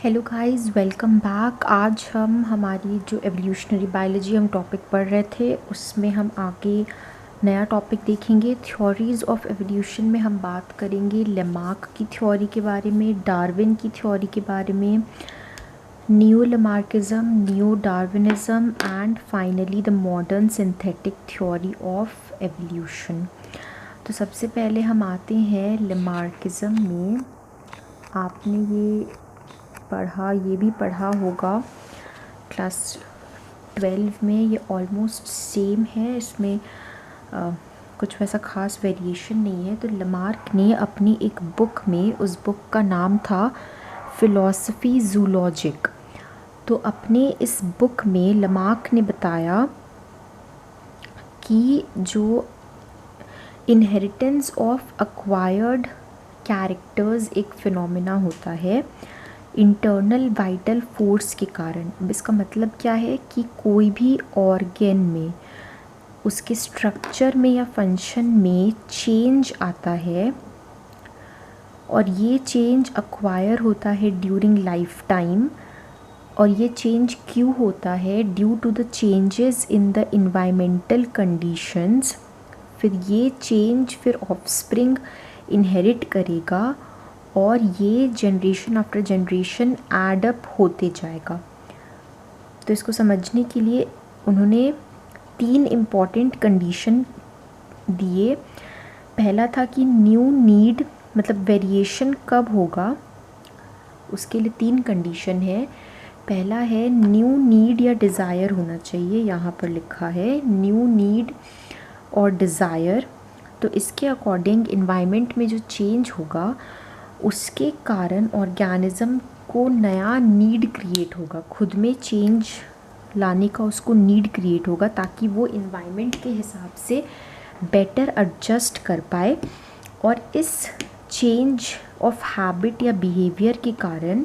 Hello guys, welcome back. आज हम हमारी जो एवोल्यूशनरी बायोलॉजी हम टॉपिक पढ़ रहे थे उसमें हम आगे नया टॉपिक देखेंगे। थ्योरीज़ ऑफ एवोल्यूशन में हम बात करेंगे लेमार्क की थ्योरी के बारे में, डार्विन की थ्योरी के बारे में, new Lamarckism, new Darwinism and finally the modern synthetic theory of evolution. तो सबसे पहले हम आते हैं लेमार्किज्म में। आपने ये भी पढ़ा होगा क्लास 12 में। ये ऑलमोस्ट सेम है, इसमें कुछ वैसा ख़ास वेरिएशन नहीं है। तो लेमार्क ने अपनी एक बुक में, उस बुक का नाम था फिलॉसफी जूलॉजिक। तो अपने इस बुक में लेमार्क ने बताया कि जो इनहेरिटेंस ऑफ एक्वायर्ड कैरेक्टर्स एक फिनोमेना होता है इंटरनल वाइटल फोर्स के कारण। अब इसका मतलब क्या है कि कोई भी ऑर्गन में, उसके स्ट्रक्चर में या फंक्शन में चेंज आता है और ये चेंज एक्वायर होता है ड्यूरिंग लाइफ टाइम। और ये चेंज क्यों होता है? Due to the changes in the environmental conditions. फिर ये चेंज फिर ऑफस्प्रिंग इनहेरिट करेगा और ये जनरेशन आफ्टर जनरेशन एडअप होते जाएगा। तो इसको समझने के लिए उन्होंने 3 इम्पॉर्टेंट कंडीशन दिए। पहला था कि न्यू नीड, मतलब वेरिएशन कब होगा, उसके लिए 3 कंडीशन है। पहला है न्यू नीड या डिज़ायर होना चाहिए, यहाँ पर लिखा है न्यू नीड और डिज़ायर। तो इसके अकॉर्डिंग इन्वायरमेंट में जो चेंज होगा उसके कारण ऑर्गेनिज्म को नया नीड क्रिएट होगा, खुद में चेंज लाने का उसको नीड क्रिएट होगा ताकि वो इन्वायरमेंट के हिसाब से बेटर एडजस्ट कर पाए। और इस चेंज ऑफ हैबिट या बिहेवियर के कारण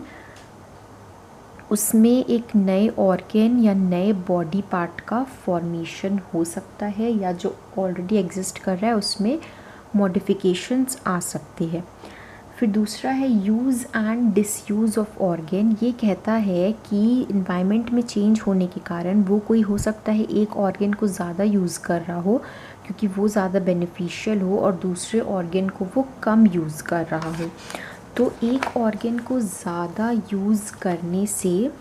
उसमें एक नए ऑर्गन या नए बॉडी पार्ट का फॉर्मेशन हो सकता है, या जो ऑलरेडी एग्जिस्ट कर रहा है उसमें मॉडिफिकेशंस आ सकते हैं। फिर दूसरा है use and disuse of organ. ये कहता है कि इन्वायरमेंट में चेंज होने के कारण वो कोई हो सकता है एक ऑर्गन को ज़्यादा यूज़ कर रहा हो क्योंकि वो ज़्यादा बेनिफिशियल हो, और दूसरे ऑर्गन को वो कम यूज़ कर रहा हो। तो एक ऑर्गन को ज़्यादा यूज़ करने से,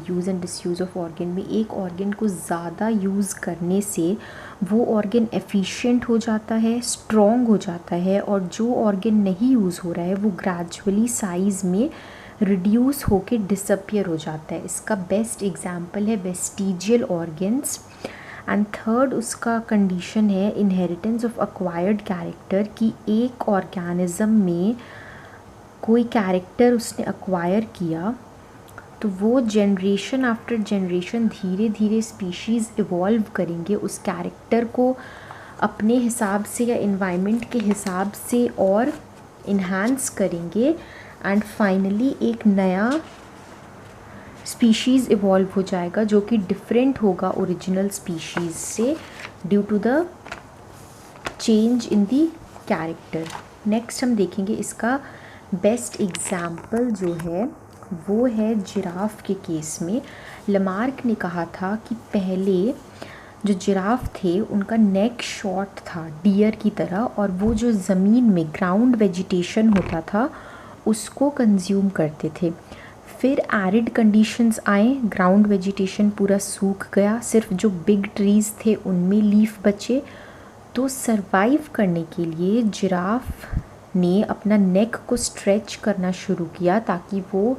use and disuse of organ में एक ऑर्गन को ज़्यादा यूज़ करने से वो ऑर्गन एफिशिएंट हो जाता है, स्ट्रॉन्ग हो जाता है, और जो ऑर्गन नहीं यूज़ हो रहा है वो ग्रेजुअली साइज़ में रिड्यूस होके डिसअपियर हो जाता है। इसका बेस्ट एग्जांपल है वेस्टिजियल ऑर्गन्स। एंड थर्ड उसका कंडीशन है इनहेरिटेंस ऑफ एक्वायर्ड कैरेक्टर, कि एक ऑर्गेनिज्म में कोई कैरेक्टर उसने एक्वायर किया तो वो जनरेशन आफ्टर जनरेशन धीरे धीरे स्पीशीज़ इवॉल्व करेंगे, उस कैरेक्टर को अपने हिसाब से या इन्वायरमेंट के हिसाब से और इन्हांस करेंगे, एंड फाइनली एक नया स्पीशीज़ इवॉल्व हो जाएगा जो कि डिफरेंट होगा ओरिजिनल स्पीशीज़ से due to the change in the character. Next हम देखेंगे इसका बेस्ट एग्जाम्पल जो है वो है जिराफ के केस में। लेमार्क ने कहा था कि पहले जो जिराफ थे उनका नेक शॉर्ट था डियर की तरह, और वो जो ज़मीन में ग्राउंड वेजिटेशन होता था उसको कंज्यूम करते थे। फिर एरिड कंडीशंस आए, ग्राउंड वेजिटेशन पूरा सूख गया, सिर्फ जो बिग ट्रीज़ थे उनमें लीफ बचे। तो सरवाइव करने के लिए जिराफ ने अपना नेक को स्ट्रेच करना शुरू किया ताकि वो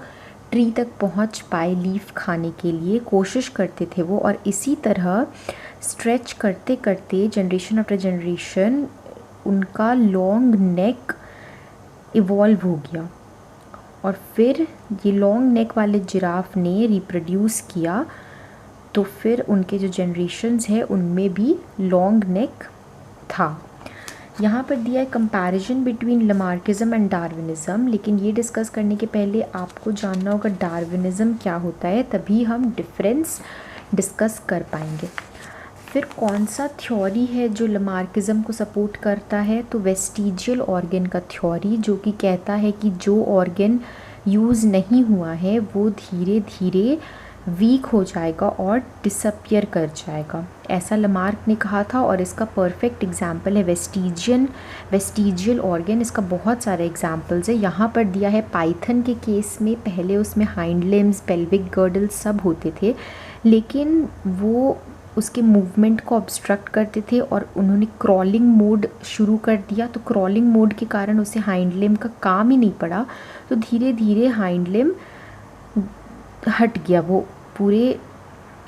ट्री तक पहुंच पाए लीफ खाने के लिए, कोशिश करते थे वो। और इसी तरह स्ट्रेच करते करते जनरेशन आफ्टर जनरेशन उनका लॉन्ग नेक इवॉल्व हो गया, और फिर ये लॉन्ग नेक वाले जिराफ ने रिप्रोड्यूस किया। तो फिर उनके जो जनरेशन्स है उनमें भी लॉन्ग नेक था। यहाँ पर दिया है comparison between Lamarckism and Darwinism, लेकिन ये डिस्कस करने के पहले आपको जानना होगा डार्विनिज्म क्या होता है, तभी हम डिफरेंस डिस्कस कर पाएंगे। फिर कौन सा थ्योरी है जो लेमार्किज्म को सपोर्ट करता है? तो वेस्टिजियल ऑर्गन का थ्योरी, जो कि कहता है कि जो ऑर्गन यूज़ नहीं हुआ है वो धीरे धीरे वीक हो जाएगा और डिसअपियर कर जाएगा, ऐसा लमार्क ने कहा था। और इसका परफेक्ट एग्जाम्पल है वेस्टिजियल ऑर्गन। इसका बहुत सारे एग्जाम्पल्स है, यहाँ पर दिया है पाइथन के केस में। पहले उसमें हाइंड लिम्स, पेल्विक गर्डल सब होते थे, लेकिन वो उसके मूवमेंट को ऑब्स्ट्रक्ट करते थे और उन्होंने क्रॉलिंग मोड शुरू कर दिया। तो क्रॉलिंग मोड के कारण उसे हाइंड लिम का काम ही नहीं पड़ा, तो धीरे धीरे हाइंड लिम हट गया। वो पूरे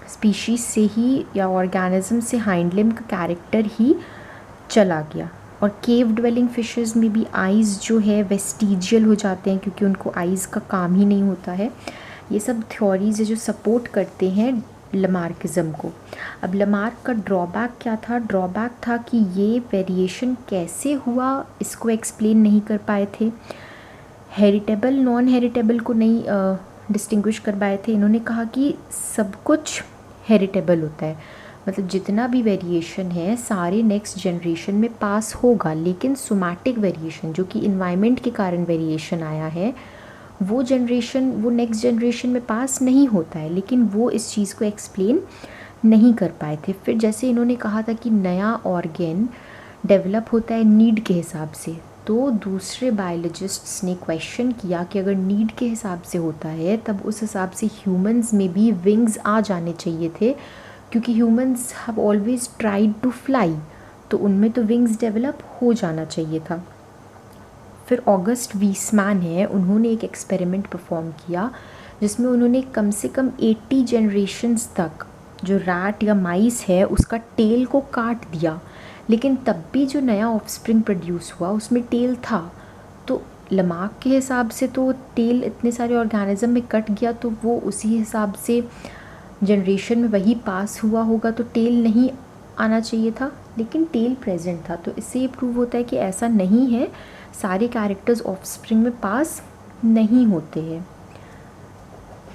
स्पीशीज़ से ही या ऑर्गेनिज्म से हाइंड लिम का कैरेक्टर ही चला गया। और केव ड्वेलिंग फिशेस में भी आइज़ जो है वेस्टिजियल हो जाते हैं, क्योंकि उनको आइज़ का काम ही नहीं होता है। ये सब थ्योरीज है जो सपोर्ट करते हैं लमार्किज्म को। अब लमार्क का ड्रॉबैक क्या था? ड्रॉबैक था कि ये वेरिएशन कैसे हुआ इसको एक्सप्लेन नहीं कर पाए थे, हेरिटेबल नॉन हेरिटेबल को नहीं डिस्टिंग्विश कर पाए थे। इन्होंने कहा कि सब कुछ हेरिटेबल होता है, मतलब जितना भी वेरिएशन है सारे नेक्स्ट जनरेशन में पास होगा, लेकिन सोमैटिक वेरिएशन जो कि इन्वायरमेंट के कारण वेरिएशन आया है वो नेक्स्ट जनरेशन में पास नहीं होता है। लेकिन वो इस चीज़ को एक्सप्लेन नहीं कर पाए थे। फिर जैसे इन्होंने कहा था कि नया ऑर्गन डेवलप होता है नीड के हिसाब से, तो दूसरे बायोलॉजिस्ट्स ने क्वेश्चन किया कि अगर नीड के हिसाब से होता है तब उस हिसाब से ह्यूमंस में भी विंग्स आ जाने चाहिए थे, क्योंकि humans have always tried to fly, तो उनमें तो विंग्स डेवलप हो जाना चाहिए था। फिर ऑगस्ट वीसमैन है, उन्होंने एक एक्सपेरिमेंट परफॉर्म किया जिसमें उन्होंने कम से कम 80 जनरेशन्स तक जो रैट या माइस है उसका टेल को काट दिया, लेकिन तब भी जो नया ऑफस्प्रिंग प्रोड्यूस हुआ उसमें टेल था। तो लमार्क के हिसाब से तो टेल इतने सारे ऑर्गेनिज्म में कट गया, तो वो उसी हिसाब से जनरेशन में वही पास हुआ होगा, तो टेल नहीं आना चाहिए था, लेकिन टेल प्रेजेंट था। तो इससे ये प्रूव होता है कि ऐसा नहीं है, सारे कैरेक्टर्स ऑफस्प्रिंग में पास नहीं होते हैं,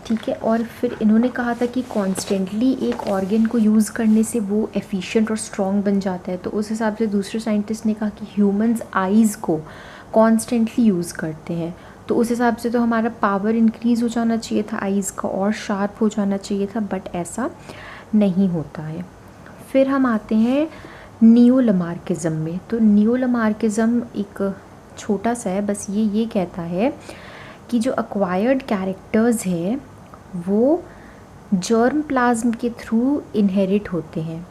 ठीक है। और फिर इन्होंने कहा था कि कॉन्स्टेंटली एक ऑर्गन को यूज़ करने से वो एफिशिएंट और स्ट्रॉन्ग बन जाता है। तो उस हिसाब से दूसरे साइंटिस्ट ने कहा कि ह्यूमंस आइज़ को कॉन्स्टेंटली यूज़ करते हैं, तो उस हिसाब से तो हमारा पावर इंक्रीज़ हो जाना चाहिए था आइज़ का और शार्प हो जाना चाहिए था, बट ऐसा नहीं होता है। फिर हम आते हैं नियो लमार्किज्म में। तो नियो लमार्किज्म एक छोटा सा है, बस ये कहता है कि जो एक्वायर्ड कैरेक्टर्स है वो जर्म प्लाज्म के थ्रू इनहेरिट होते हैं,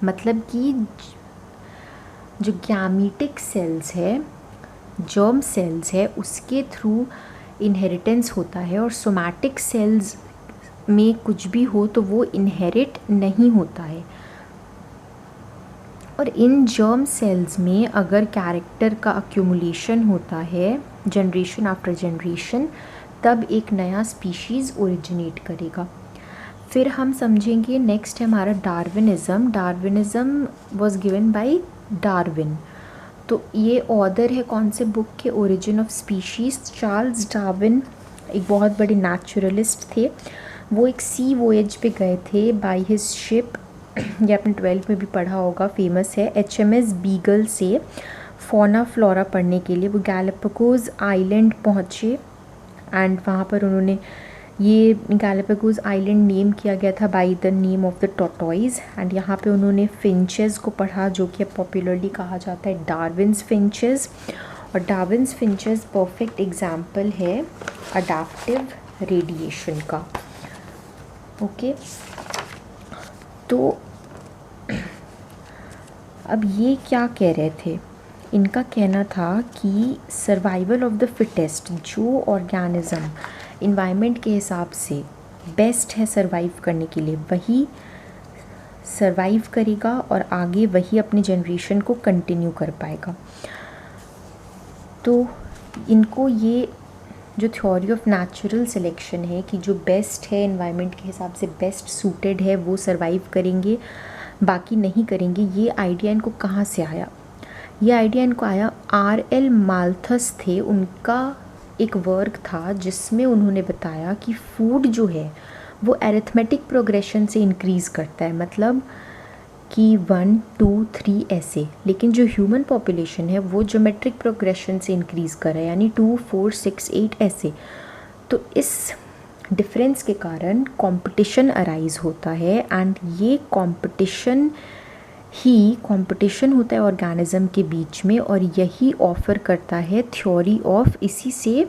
मतलब कि जो गैमीटिक सेल्स है, जर्म सेल्स है, उसके थ्रू इनहेरिटेंस होता है। और सोमैटिक सेल्स में कुछ भी हो तो वो इनहेरिट नहीं होता है। और इन जर्म सेल्स में अगर कैरेक्टर का अक्यूमुलेशन होता है जनरेशन आफ्टर जनरेशन, तब एक नया स्पीशीज़ ओरिजिनेट करेगा। फिर हम समझेंगे नेक्स्ट है हमारा डार्विनिज़म। डार्विनिज़म वाज गिवन बाय डार्विन। तो ये ऑथर है कौन से बुक के? Origin of species. Charles Darwin एक बहुत बड़े नेचुरलिस्ट थे। वो एक सी वोएज पे गए थे बाय हिज शिप, ये आपने 12th में भी पढ़ा होगा, फेमस है, HMS बीगल से फौना फ्लोरा पढ़ने के लिए। वो गैलापागोस आइलैंड पहुँचे एंड वहाँ पर उन्होंने ये गैलापागोस आइलैंड नेम किया गया था by the name of the tortoise. And यहाँ पे उन्होंने फिंचेस को पढ़ा, जो कि पॉपुलरली कहा जाता है डार्विन्स फिंचेस। और डार्विन्स फिंचेस परफेक्ट एग्जाम्पल है अडैप्टिव रेडिएशन का। ओके, तो अब ये क्या कह रहे थे? इनका कहना था कि सर्वाइवल ऑफ द फिटेस्ट, जो ऑर्गेनिज्म इन्वायरमेंट के हिसाब से बेस्ट है सर्वाइव करने के लिए, वही सर्वाइव करेगा और आगे वही अपने जनरेशन को कंटिन्यू कर पाएगा। तो इनको ये जो थ्योरी ऑफ नेचुरल सिलेक्शन है कि जो बेस्ट है इन्वायरमेंट के हिसाब से बेस्ट सूटेड है वो सर्वाइव करेंगे, बाकी नहीं करेंगे, ये आइडिया इनको कहाँ से आया? ये आइडिया इनको आया, RL माल्थस थे, उनका एक वर्क था जिसमें उन्होंने बताया कि फूड जो है वो अरिथमेटिक प्रोग्रेशन से इंक्रीज़ करता है, मतलब कि 1 2 3 ऐसे, लेकिन जो ह्यूमन पॉपुलेशन है वो ज्योमेट्रिक प्रोग्रेशन से इंक्रीज़ कर रहा है, यानी 2 4 6 8 ऐसे। तो इस डिफरेंस के कारण कंपटीशन अराइज होता है एंड ये कंपटीशन होता है ऑर्गेनिज्म के बीच में, और यही ऑफर करता है थ्योरी ऑफ, इसी से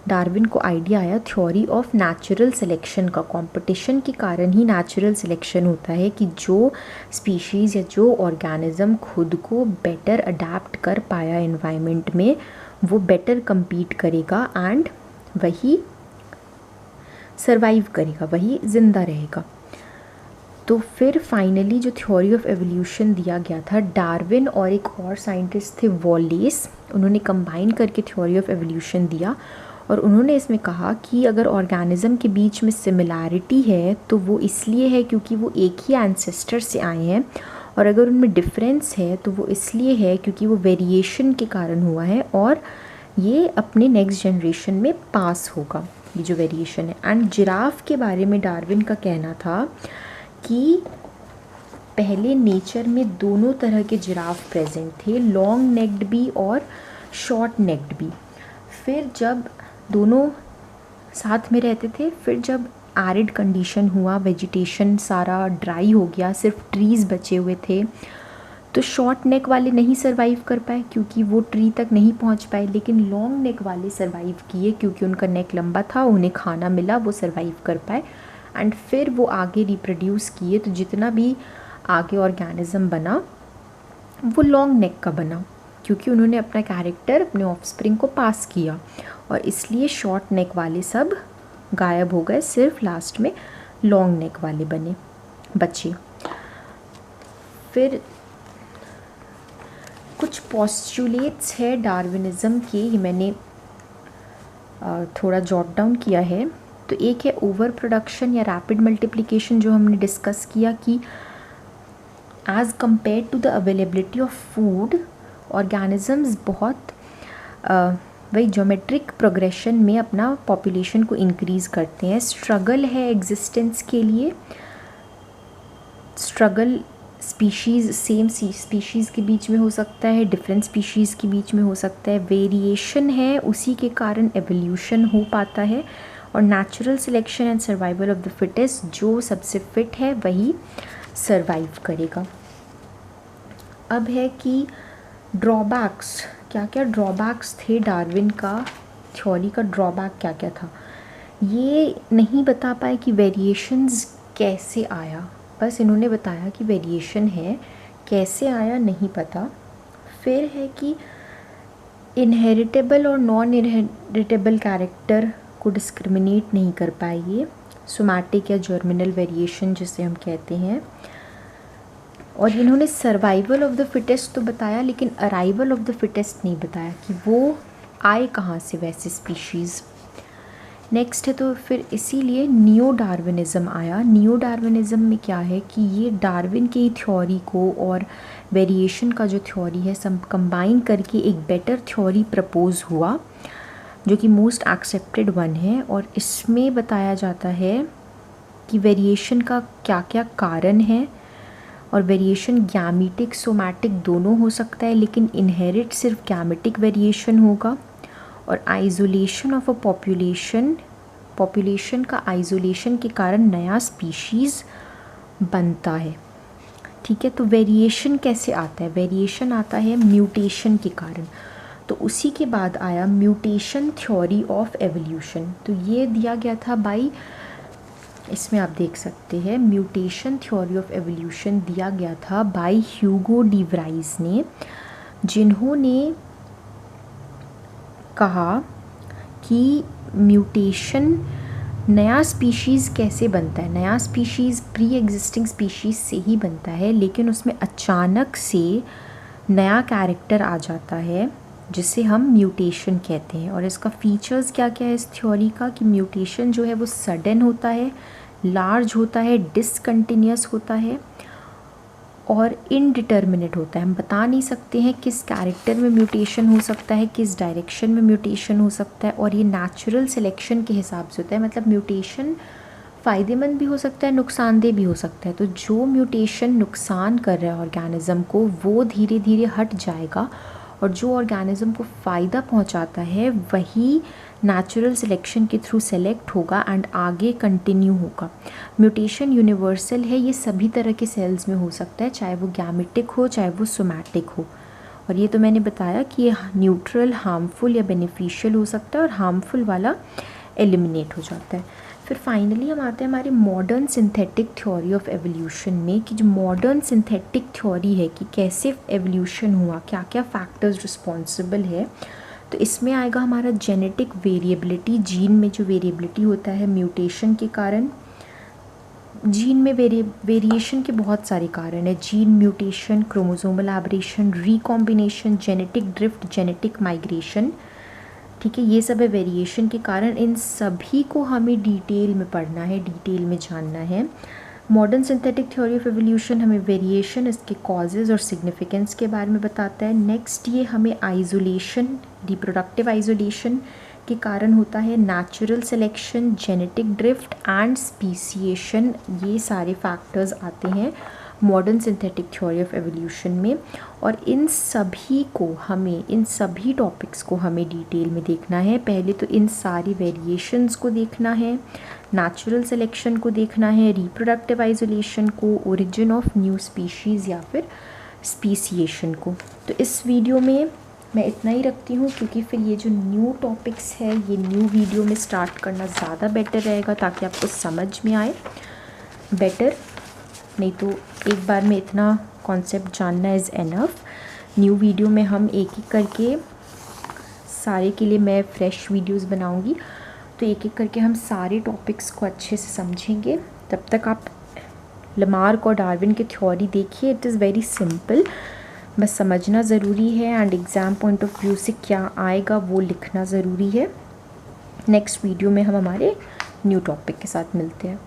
डार्विन को आइडिया आया थ्योरी ऑफ नेचुरल सिलेक्शन का। कंपटीशन के कारण ही नेचुरल सिलेक्शन होता है कि जो स्पीशीज़ या जो ऑर्गेनिज्म खुद को बेटर अडेप्ट कर पाया एनवायरनमेंट में, वो बेटर compete करेगा एंड वही सर्वाइव करेगा, वही ज़िंदा रहेगा। तो फिर फाइनली जो थ्योरी ऑफ एवोल्यूशन दिया गया था, डार्विन और एक और साइंटिस्ट थे वॉलेस, उन्होंने कंबाइन करके थ्योरी ऑफ एवोल्यूशन दिया, और उन्होंने इसमें कहा कि अगर ऑर्गेनिज्म के बीच में सिमिलैरिटी है तो वो इसलिए है क्योंकि वो एक ही एंसेस्टर से आए हैं, और अगर उनमें डिफरेंस है तो वो इसलिए है क्योंकि वो वेरिएशन के कारण हुआ है, और ये अपने नेक्स्ट जनरेशन में पास होगा, ये जो वेरिएशन है। एंड जिराफ के बारे में डार्विन का कहना था कि पहले नेचर में दोनों तरह के जिराफ प्रेजेंट थे, लॉन्ग नेक्ड भी और शॉर्ट नेक्ड भी। फिर जब दोनों साथ में रहते थे, फिर जब एरिड कंडीशन हुआ, वेजिटेशन सारा ड्राई हो गया, सिर्फ ट्रीज़ बचे हुए थे, तो शॉर्ट नेक वाले नहीं सरवाइव कर पाए क्योंकि वो ट्री तक नहीं पहुंच पाए, लेकिन लॉन्ग नेक वाले सरवाइव किए क्योंकि उनका नेक लंबा था, उन्हें खाना मिला, वो सरवाइव कर पाए। एंड फिर वो आगे रिप्रोड्यूस किए, तो जितना भी आगे ऑर्गेनिज्म बना वो लॉन्ग नेक का बना क्योंकि उन्होंने अपना कैरेक्टर अपने ऑफस्प्रिंग को पास किया, और इसलिए शॉर्ट नेक वाले सब गायब हो गए, सिर्फ लास्ट में लॉन्ग नेक वाले बचे। फिर कुछ पोस्टुलेट्स है डार्विनिज्म के, ये मैंने थोड़ा जॉट डाउन किया है। तो एक है ओवर प्रोडक्शन या रैपिड मल्टीप्लिकेशन, जो हमने डिस्कस किया कि as compare to the availability of food, organisms बहुत वही ज्योमेट्रिक प्रोग्रेशन में अपना पॉपुलेशन को इंक्रीज़ करते हैं। स्ट्रगल है एग्जिस्टेंस के लिए, स्ट्रगल स्पीशीज़ सेम स्पीशीज़ के बीच में हो सकता है, डिफरेंट स्पीशीज़ के बीच में हो सकता है, वेरिएशन है, उसी के कारण एवोल्यूशन हो पाता है, और natural selection and survival of the fittest, जो सबसे फिट है वही सर्वाइव करेगा। अब है कि ड्रॉबैक्स, क्या क्या ड्रॉबैक्स थे डार्विन का थ्योरी का, ड्रॉबैक क्या क्या था। ये नहीं बता पाए कि वेरिएशंस कैसे आया, बस इन्होंने बताया कि वेरिएशन है, कैसे आया नहीं पता। फिर है कि इनहेरिटेबल और नॉन इनहेरिटेबल कैरेक्टर को डिस्क्रिमिनेट नहीं कर पाए ये, सोमैटिक या जर्मिनल वेरिएशन जिसे हम कहते हैं। और इन्होंने सर्वाइवल ऑफ द फिटेस्ट तो बताया, लेकिन अराइवल ऑफ द फिटेस्ट नहीं बताया कि वो आए कहाँ से वैसे स्पीशीज़। नेक्स्ट है तो फिर इसीलिए नियो डार्विनिज़म आया। नियो डार्विनिज़म में क्या है कि ये डार्विन की थ्योरी को और वेरिएशन का जो थ्योरी है सब कंबाइन करके एक बेटर थ्योरी प्रपोज हुआ, जो कि मोस्ट एक्सेप्टेड वन है। और इसमें बताया जाता है कि वेरिएशन का क्या क्या कारण है, और वेरिएशन गैमेटिक सोमैटिक दोनों हो सकता है, लेकिन इनहेरिट सिर्फ गैमेटिक वेरिएशन होगा। और आइसोलेशन ऑफ अ पॉपुलेशन का आइसोलेशन के कारण नया स्पीशीज़ बनता है। ठीक है, तो वेरिएशन कैसे आता है, वेरिएशन आता है म्यूटेशन के कारण। तो उसी के बाद आया म्यूटेशन थ्योरी ऑफ एवोल्यूशन। तो ये दिया गया था बाई, इसमें आप देख सकते हैं म्यूटेशन थ्योरी ऑफ एवोल्यूशन दिया गया था बाई ह्यूगो डी व्राइज ने, जिन्होंने कहा कि म्यूटेशन नया स्पीशीज़ कैसे बनता है। नया स्पीशीज़ प्री एग्जिस्टिंग स्पीशीज़ से ही बनता है, लेकिन उसमें अचानक से नया कैरेक्टर आ जाता है जिसे हम म्यूटेशन कहते हैं। और इसका फीचर्स क्या क्या है इस थ्योरी का, कि म्यूटेशन जो है वो सडन होता है, लार्ज होता है, डिसकंटिन्यूस होता है और इनडिटर्मिनेट होता है। हम बता नहीं सकते हैं किस कैरेक्टर में म्यूटेशन हो सकता है, किस डायरेक्शन में म्यूटेशन हो सकता है, और ये नेचुरल सिलेक्शन के हिसाब से होता है। मतलब म्यूटेशन फ़ायदेमंद भी हो सकता है, नुकसानदेह भी हो सकता है। तो जो म्यूटेशन नुकसान कर रहा है ऑर्गेनिज्म को, वो धीरे धीरे हट जाएगा और जो ऑर्गेनिज्म को फ़ायदा पहुंचाता है वही नेचुरल सिलेक्शन के थ्रू सेलेक्ट होगा एंड आगे कंटिन्यू होगा। म्यूटेशन यूनिवर्सल है, ये सभी तरह के सेल्स में हो सकता है, चाहे वो गैमेटिक हो चाहे वो सोमैटिक हो। और ये तो मैंने बताया कि ये न्यूट्रल, हार्मफुल या बेनिफिशियल हो सकता है और हार्मफुल वाला एलिमिनेट हो जाता है। फिर फाइनली हम आते हैं हमारे modern synthetic theory of evolution में, कि जो मॉडर्न सिंथेटिक थ्योरी है कि कैसे एवोल्यूशन हुआ, क्या क्या फैक्टर्स रिस्पॉन्सिबल है। तो इसमें आएगा हमारा जेनेटिक वेरिएबिलिटी, जीन में जो वेरिएबिलिटी होता है म्यूटेशन के कारण। जीन में वेरिएशन के बहुत सारे कारण है, gene mutation, chromosomal aberration, recombination, genetic drift, genetic migration, ठीक है, ये सब है वेरिएशन के कारण। इन सभी को हमें डिटेल में पढ़ना है, डिटेल में जानना है। Modern synthetic theory of evolution हमें वेरिएशन, इसके कॉजेज़ और सिग्निफिकेंस के बारे में बताता है। नेक्स्ट ये हमें आइसोलेशन, रिप्रोडक्टिव आइसोलेशन के कारण होता है, natural selection, genetic drift and speciation, ये सारे फैक्टर्स आते हैं modern synthetic theory of evolution में। और इन सभी को हमें, इन सभी टॉपिक्स को हमें डिटेल में देखना है। पहले तो इन सारी वेरिएशंस को देखना है, नेचुरल सिलेक्शन को देखना है, रिप्रोडक्टिव आइसोलेशन को, ओरिजिन ऑफ न्यू स्पीशीज़ या फिर स्पीसिएशन को। तो इस वीडियो में मैं इतना ही रखती हूँ, क्योंकि फिर ये जो न्यू टॉपिक्स है ये न्यू वीडियो में स्टार्ट करना ज़्यादा बेटर रहेगा, ताकि आपको समझ में आए बेटर। नहीं तो एक बार में इतना कॉन्सेप्ट जानना इज़ एनफ। न्यू वीडियो में हम एक एक करके सारे के लिए मैं फ्रेश वीडियोस बनाऊंगी, तो एक एक करके हम सारे टॉपिक्स को अच्छे से समझेंगे। तब तक आप लमार्क और डार्विन की थ्योरी देखिए, इट इज़ वेरी सिंपल, बस समझना ज़रूरी है and exam point of view से क्या आएगा वो लिखना ज़रूरी है। नेक्स्ट वीडियो में हम हमारे न्यू टॉपिक के साथ मिलते हैं।